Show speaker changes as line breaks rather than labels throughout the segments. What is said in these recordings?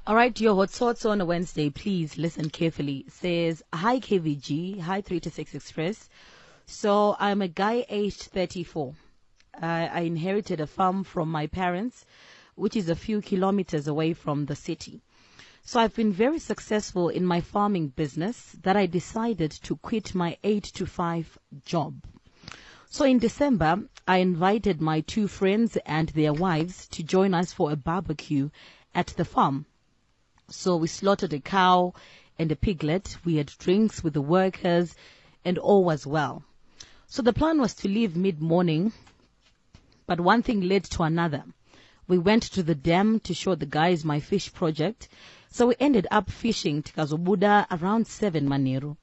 All right, your hot thoughts on a Wednesday, please listen carefully. It says, hi KVG, hi 3 to 6 Express. So I'm a guy aged 34. I inherited a farm from my parents, which is a few kilometers away from the city. So I've been very successful in my farming business that I decided to quit my 8 to 5 job. So in December, I invited my 2 friends and their wives to join us for a barbecue at the farm. So we slaughtered a cow and a piglet. We had drinks with the workers and all was well. So the plan was to leave mid-morning, but one thing led to another. We went to the dam to show the guys my fish project. So we ended up fishing Tikazobuda around 7 Manero.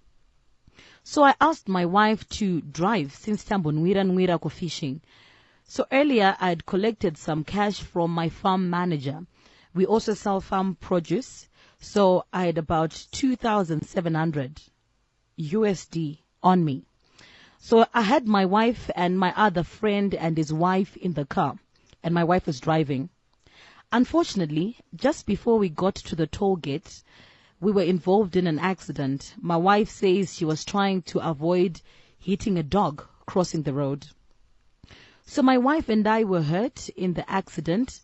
So I asked my wife to drive since Tambonwira ko fishing. So earlier I had collected some cash from my farm manager. We also sell farm produce, so I had about 2,700 USD on me. So I had my wife and my other friend and his wife in the car, and my wife was driving. Unfortunately, just before we got to the toll gate, we were involved in an accident. My wife says she was trying to avoid hitting a dog crossing the road. So my wife and I were hurt in the accident.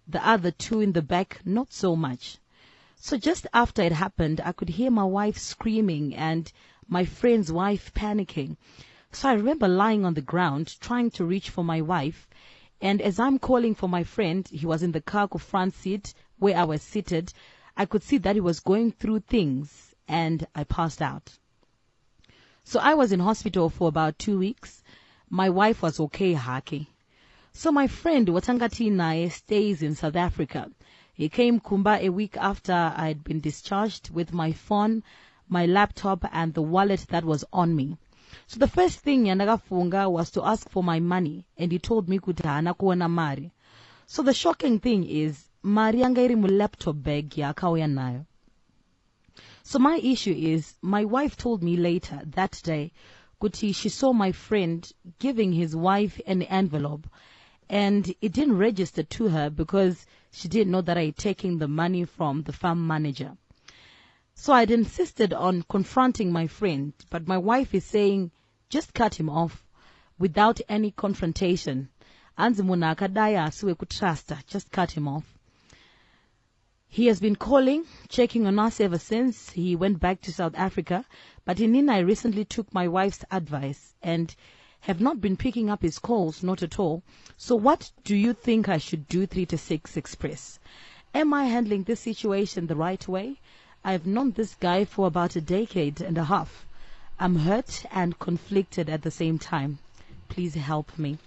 The other 2 in the back, not so much. So just after it happened, I could hear my wife screaming and my friend's wife panicking. So I remember lying on the ground, trying to reach for my wife. And as I'm calling for my friend, he was in the car front seat where I was seated. I could see that he was going through things and I passed out. So I was in hospital for about 2 weeks. My wife was okay, haki. So my friend Watangati Nae stays in South Africa. He came Kumba a week after I had been discharged with my phone, my laptop, and the wallet that was on me. So the first thing Yanagafunga was to ask for my money, and he told me kutana kuona mari. So the shocking thing is, mari yanga iri mu laptop bag ya akawuya nayo. So my issue is, my wife told me later that day, kuti she saw my friend giving his wife an envelope. And it didn't register to her because she didn't know that I had taken the money from the farm manager. So I'd insisted on confronting my friend, but my wife is saying, just cut him off without any confrontation. Anzimuna akadaya asiwe kutrasta, just cut him off. He has been calling, checking on us ever since he went back to South Africa, but in I recently took my wife's advice and have not been picking up his calls, not at all. So what do you think I should do, 3 to 6 Express? Am I handling this situation the right way? I've known this guy for about a decade and a half. I'm hurt and conflicted at the same time. Please help me.